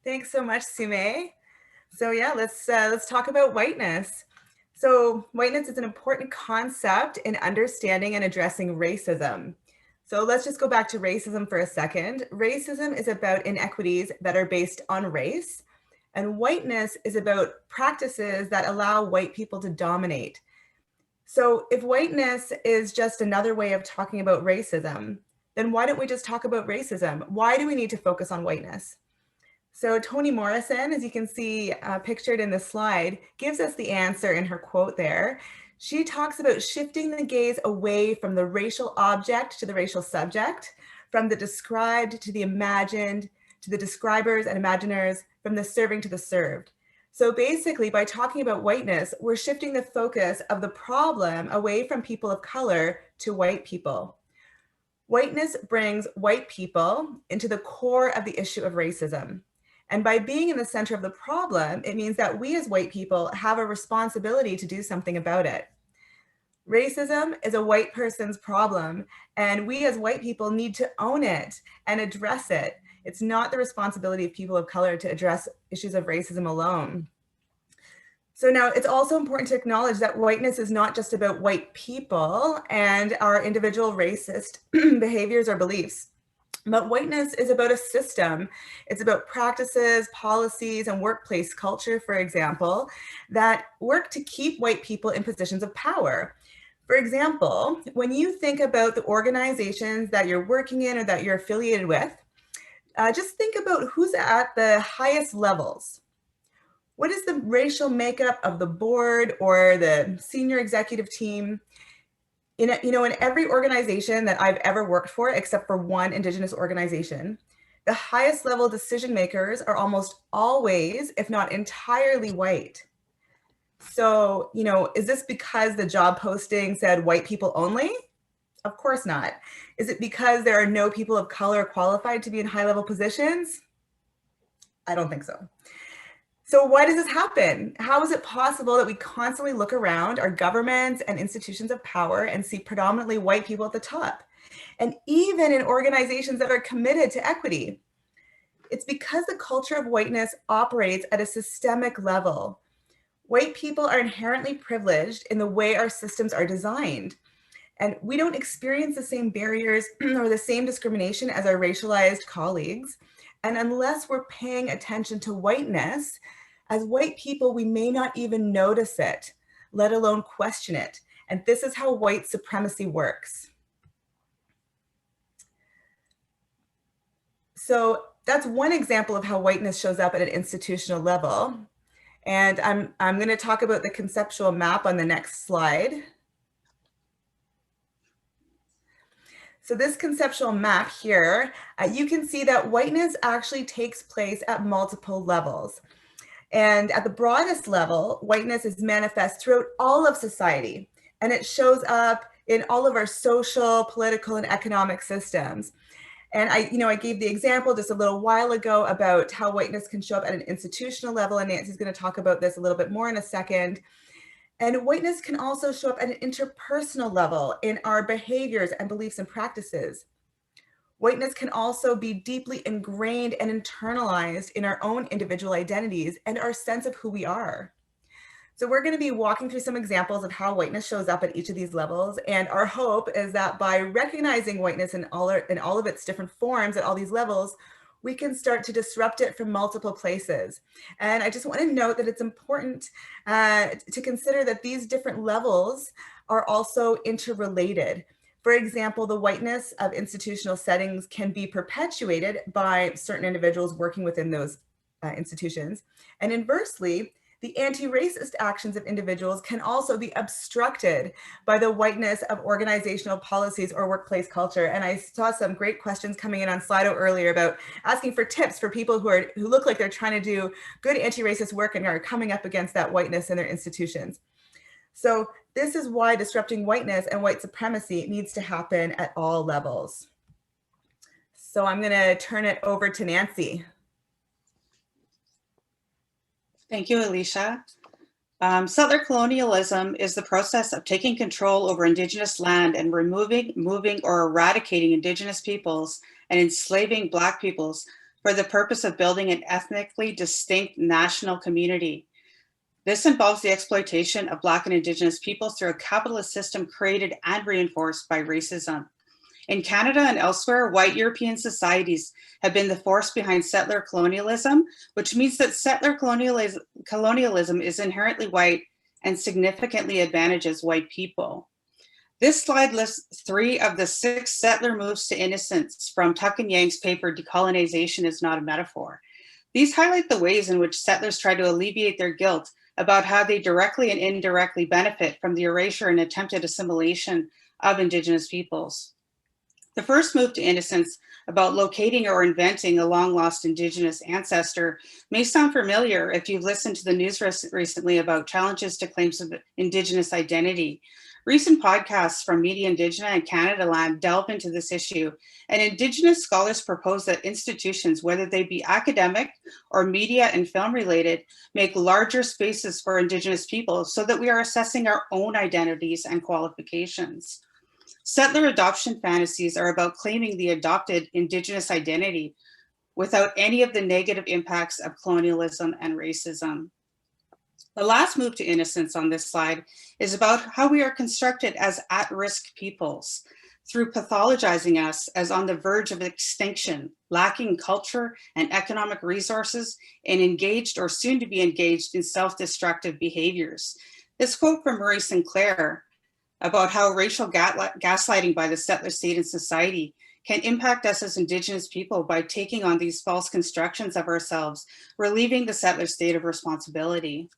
Thanks so much, Sume. So yeah, let's talk about whiteness. So whiteness is an important concept in understanding and addressing racism. So let's just go back to racism for a second. Racism is about inequities that are based on race, and whiteness is about practices that allow white people to dominate. So if whiteness is just another way of talking about racism, then why don't we just talk about racism? Why do we need to focus on whiteness? So Toni Morrison, as you can see pictured in the slide, gives us the answer in her quote there. She talks about shifting the gaze away from the racial object to the racial subject, from the described to the imagined, to the describers and imaginers, from the serving to the served. So basically, by talking about whiteness, we're shifting the focus of the problem away from people of color to white people. Whiteness brings white people into the core of the issue of racism. And by being in the center of the problem, it means that we as white people have a responsibility to do something about it. Racism is a white person's problem, and we as white people need to own it and address it. It's not the responsibility of people of color to address issues of racism alone. So now it's also important to acknowledge that whiteness is not just about white people and our individual racist behaviors or beliefs. But whiteness is about a system. It's about practices, policies, and workplace culture, for example, that work to keep white people in positions of power. For example, when you think about the organizations that you're working in or that you're affiliated with, just think about who's at the highest levels. What is the racial makeup of the board or the senior executive team? In every organization that I've ever worked for, except for one Indigenous organization, the highest level decision makers are almost always, if not entirely, white. So, is this because the job posting said white people only? Of course not. Is it because there are no people of color qualified to be in high-level positions? I don't think so. So why does this happen? How is it possible that we constantly look around our governments and institutions of power and see predominantly white people at the top? And even in organizations that are committed to equity? It's because the culture of whiteness operates at a systemic level. White people are inherently privileged in the way our systems are designed. And we don't experience the same barriers or the same discrimination as our racialized colleagues. And unless we're paying attention to whiteness, as white people, we may not even notice it, let alone question it. And this is how white supremacy works. So that's one example of how whiteness shows up at an institutional level. And I'm going to talk about the conceptual map on the next slide. So this conceptual map here, you can see that whiteness actually takes place at multiple levels. And at the broadest level, whiteness is manifest throughout all of society. And it shows up in all of our social, political, and economic systems. And I gave the example just a little while ago about how whiteness can show up at an institutional level. And Nancy's going to talk about this a little bit more in a second. And whiteness can also show up at an interpersonal level in our behaviors and beliefs and practices. Whiteness can also be deeply ingrained and internalized in our own individual identities and our sense of who we are. So we're going to be walking through some examples of how whiteness shows up at each of these levels. And our hope is that by recognizing whiteness in all of its different forms at all these levels, we can start to disrupt it from multiple places. And I just want to note that it's important to consider that these different levels are also interrelated. For example, the whiteness of institutional settings can be perpetuated by certain individuals working within those institutions. And inversely, the anti-racist actions of individuals can also be obstructed by the whiteness of organizational policies or workplace culture. And I saw some great questions coming in on Slido earlier about asking for tips for people who look like they're trying to do good anti-racist work and are coming up against that whiteness in their institutions. So this is why disrupting whiteness and white supremacy needs to happen at all levels. So I'm going to turn it over to Nancy. Thank you, Alycia. Settler colonialism is the process of taking control over Indigenous land and removing, moving, or eradicating Indigenous peoples and enslaving Black peoples for the purpose of building an ethnically distinct national community. This involves the exploitation of Black and Indigenous peoples through a capitalist system created and reinforced by racism. In Canada and elsewhere, white European societies have been the force behind settler colonialism, which means that settler colonialism is inherently white and significantly advantages white people. This slide lists 3 of the 6 settler moves to innocence from Tuck and Yang's paper, Decolonization is Not a Metaphor. These highlight the ways in which settlers try to alleviate their guilt about how they directly and indirectly benefit from the erasure and attempted assimilation of Indigenous peoples. The first move to innocence about locating or inventing a long-lost Indigenous ancestor may sound familiar if you've listened to the news recently about challenges to claims of Indigenous identity. Recent podcasts from Media Indigena and Canada Land delve into this issue, and Indigenous scholars propose that institutions, whether they be academic or media and film related, make larger spaces for Indigenous people so that we are assessing our own identities and qualifications. Settler adoption fantasies are about claiming the adopted Indigenous identity without any of the negative impacts of colonialism and racism. The last move to innocence on this slide is about how we are constructed as at-risk peoples through pathologizing us as on the verge of extinction, lacking culture and economic resources, and engaged or soon to be engaged in self-destructive behaviors. This quote from Murray Sinclair about how racial gaslighting by the settler state and society can impact us as Indigenous people by taking on these false constructions of ourselves, relieving the settler state of responsibility.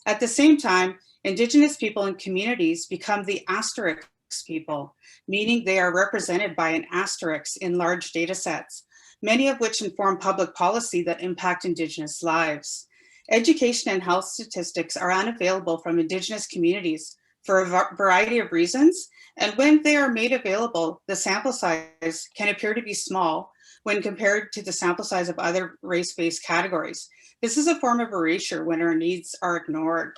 At the same time, Indigenous people and communities become the asterisk people, meaning they are represented by an asterisk in large data sets, many of which inform public policy that impact Indigenous lives. Education and health statistics are unavailable from Indigenous communities for a variety of reasons, and when they are made available, the sample size can appear to be small when compared to the sample size of other race-based categories. This is a form of erasure when our needs are ignored.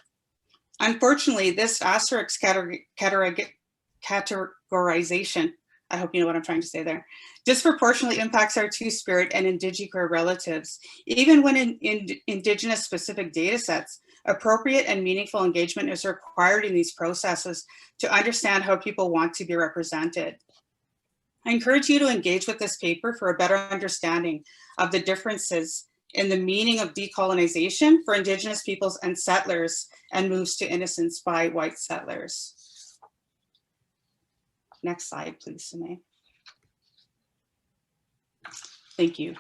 Unfortunately, this asterisk categorization, I hope you know what I'm trying to say there, disproportionately impacts our Two-Spirit and Indigicare relatives. Even when in Indigenous specific data sets, appropriate and meaningful engagement is required in these processes to understand how people want to be represented. I encourage you to engage with this paper for a better understanding of the differences in the meaning of decolonization for Indigenous peoples and settlers and moves to innocence by white settlers. Next slide, please, Sume. Thank you.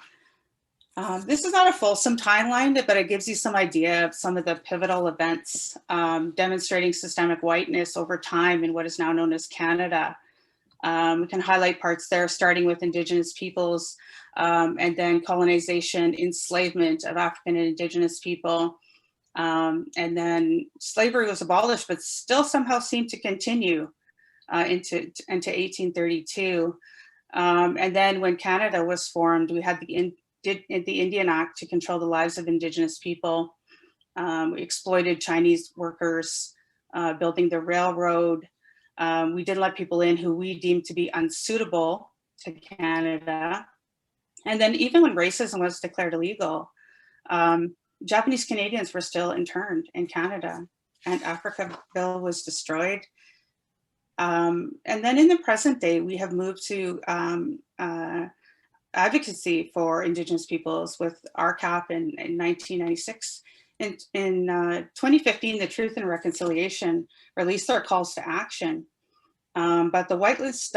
This is not a fulsome timeline, but it gives you some idea of some of the pivotal events demonstrating systemic whiteness over time in what is now known as Canada. We can highlight parts there, starting with Indigenous peoples, and then colonization, enslavement of African and Indigenous people. And then slavery was abolished, but still somehow seemed to continue into 1832. And then when Canada was formed, we had the Indian Act to control the lives of Indigenous people. We exploited Chinese workers, building the railroad. We didn't let people in who we deemed to be unsuitable to Canada. And then even when racism was declared illegal, Japanese Canadians were still interned in Canada, and Africa Bill was destroyed. And then in the present day, we have moved to advocacy for Indigenous peoples with RCAP in 1996. In 2015, the Truth and Reconciliation released their calls to action, but the whitelist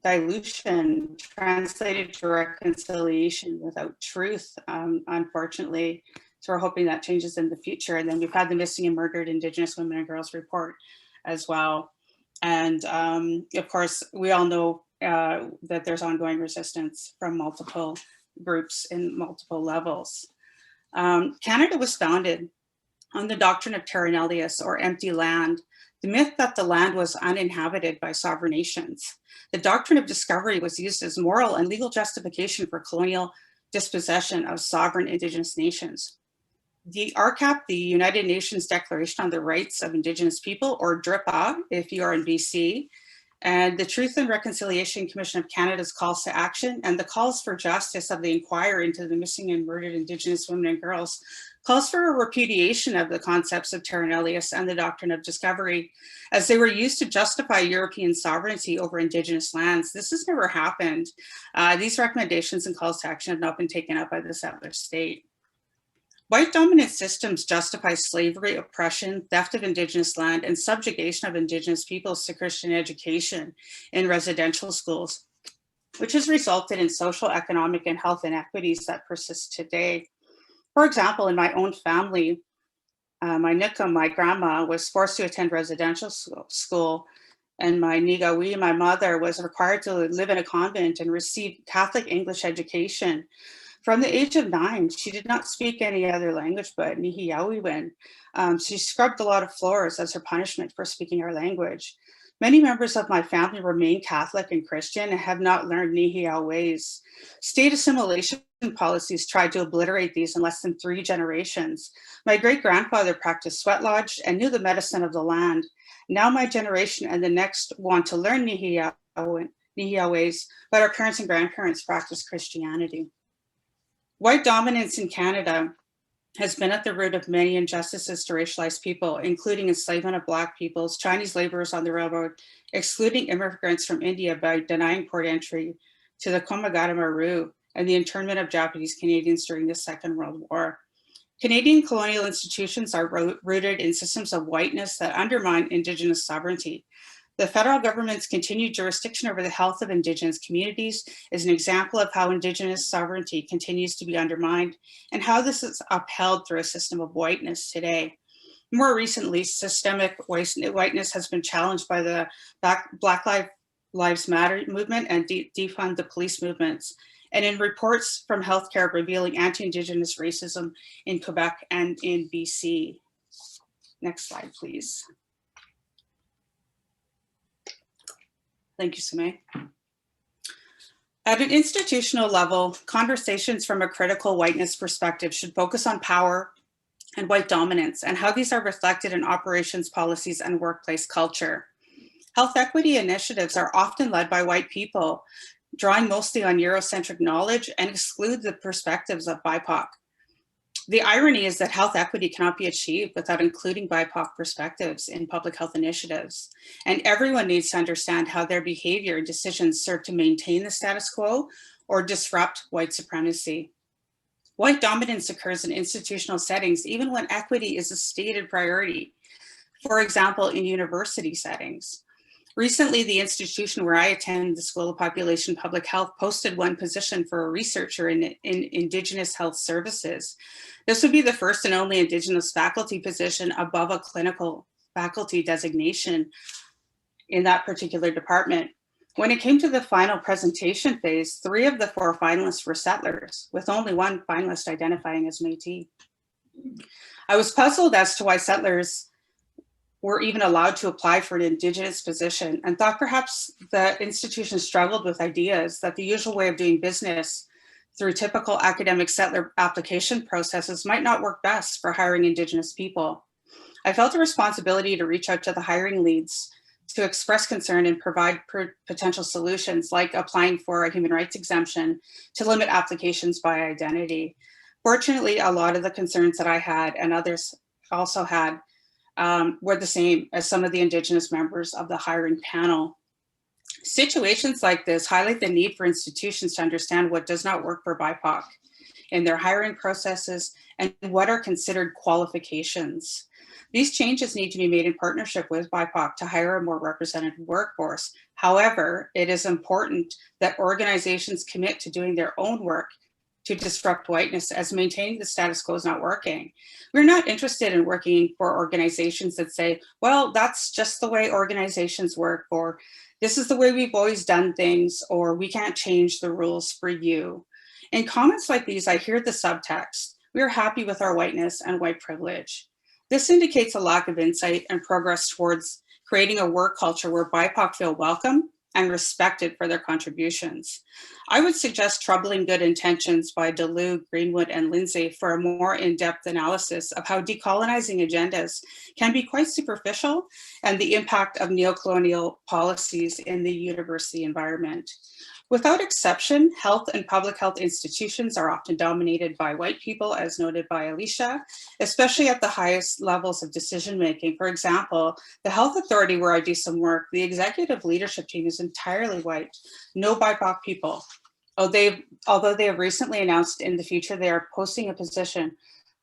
dilution translated to reconciliation without truth, unfortunately. So we're hoping that changes in the future. And then we've had the Missing and Murdered Indigenous Women and Girls report as well. And of course, we all know that there's ongoing resistance from multiple groups in multiple levels. Canada was founded on the doctrine of terra nullius, or empty land, the myth that the land was uninhabited by sovereign nations. The doctrine of discovery was used as moral and legal justification for colonial dispossession of sovereign Indigenous nations. The RCAP, the United Nations Declaration on the Rights of Indigenous People, or DRIPA, if you are in BC, And the Truth and Reconciliation Commission of Canada's calls to action and the calls for justice of the inquiry into the missing and murdered Indigenous women and girls calls for a repudiation of the concepts of terra nullius and the doctrine of discovery, as they were used to justify European sovereignty over Indigenous lands. This has never happened. These recommendations and calls to action have not been taken up by the settler state. White dominant systems justify slavery, oppression, theft of Indigenous land, and subjugation of Indigenous peoples to Christian education in residential schools, which has resulted in social, economic, and health inequities that persist today. For example, in my own family, my Nika, my grandma, was forced to attend residential school, and my Nigawi, my mother, was required to live in a convent and receive Catholic English education. From the age of 9, she did not speak any other language but Nihiyawiwin. She scrubbed a lot of floors as her punishment for speaking our language. Many members of my family remain Catholic and Christian and have not learned Nihiyaw ways. State assimilation policies tried to obliterate these in less than 3 generations. My great-grandfather practiced sweat lodge and knew the medicine of the land. Now my generation and the next want to learn Nihiyaw ways, but our parents and grandparents practice Christianity. White dominance in Canada has been at the root of many injustices to racialized people, including enslavement of Black peoples, Chinese laborers on the railroad, excluding immigrants from India by denying port entry to the Komagata-Maru, and the internment of Japanese Canadians during the Second World War. Canadian colonial institutions are rooted in systems of whiteness that undermine Indigenous sovereignty. The federal government's continued jurisdiction over the health of Indigenous communities is an example of how Indigenous sovereignty continues to be undermined and how this is upheld through a system of whiteness today. More recently, systemic whiteness has been challenged by the Black Lives Matter movement and defund the police movements, and in reports from healthcare revealing anti-Indigenous racism in Quebec and in BC. Next slide, please. Thank you, Sume. At an institutional level, conversations from a critical whiteness perspective should focus on power and white dominance and how these are reflected in operations, policies, and workplace culture. Health equity initiatives are often led by white people, drawing mostly on Eurocentric knowledge and exclude the perspectives of BIPOC. The irony is that health equity cannot be achieved without including BIPOC perspectives in public health initiatives. And everyone needs to understand how their behavior and decisions serve to maintain the status quo or disrupt white supremacy. White dominance occurs in institutional settings, even when equity is a stated priority. For example, in university settings. Recently, the institution where I attend, the School of Population Public Health, posted one position for a researcher in Indigenous health services. This would be the first and only Indigenous faculty position above a clinical faculty designation in that particular department. When it came to the final presentation phase, 3 of the 4 finalists were settlers, with only 1 finalist identifying as Métis. I was puzzled as to why settlers were even allowed to apply for an Indigenous position, and thought perhaps the institution struggled with ideas that the usual way of doing business through typical academic settler application processes might not work best for hiring Indigenous people. I felt a responsibility to reach out to the hiring leads to express concern and provide potential solutions, like applying for a human rights exemption to limit applications by identity. Fortunately, a lot of the concerns that I had and others also had were the same as some of the Indigenous members of the hiring panel. Situations like this highlight the need for institutions to understand what does not work for BIPOC in their hiring processes and what are considered qualifications. These changes need to be made in partnership with BIPOC to hire a more representative workforce. However, it is important that organizations commit to doing their own work to disrupt whiteness, as maintaining the status quo is not working. We're not interested in working for organizations that say, well, that's just the way organizations work, or this is the way we've always done things, or we can't change the rules for you. In comments like these, I hear the subtext: we are happy with our whiteness and white privilege. This indicates a lack of insight and progress towards creating a work culture where BIPOC feel welcome, and respected for their contributions. I would suggest Troubling Good Intentions by DeLue, Greenwood, and Lindsay for a more in-depth analysis of how decolonizing agendas can be quite superficial and the impact of neocolonial policies in the university environment. Without exception, health and public health institutions are often dominated by white people, as noted by Alycia, especially at the highest levels of decision-making. For example, the health authority where I do some work, the executive leadership team is entirely white, no BIPOC people. Although they have recently announced in the future they are posting a position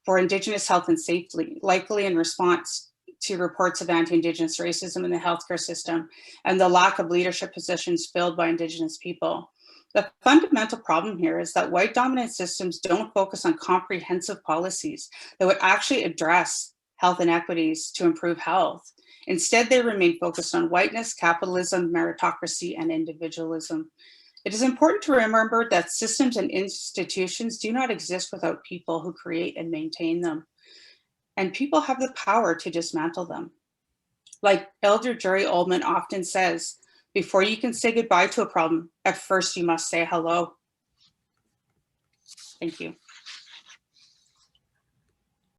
for Indigenous health and safety, likely in response to reports of anti-Indigenous racism in the healthcare system and the lack of leadership positions filled by Indigenous people. The fundamental problem here is that white dominant systems don't focus on comprehensive policies that would actually address health inequities to improve health. Instead, they remain focused on whiteness, capitalism, meritocracy, and individualism. It is important to remember that systems and institutions do not exist without people who create and maintain them. And people have the power to dismantle them. Like Elder Jerry Oldman often says, before you can say goodbye to a problem, at first you must say hello. Thank you.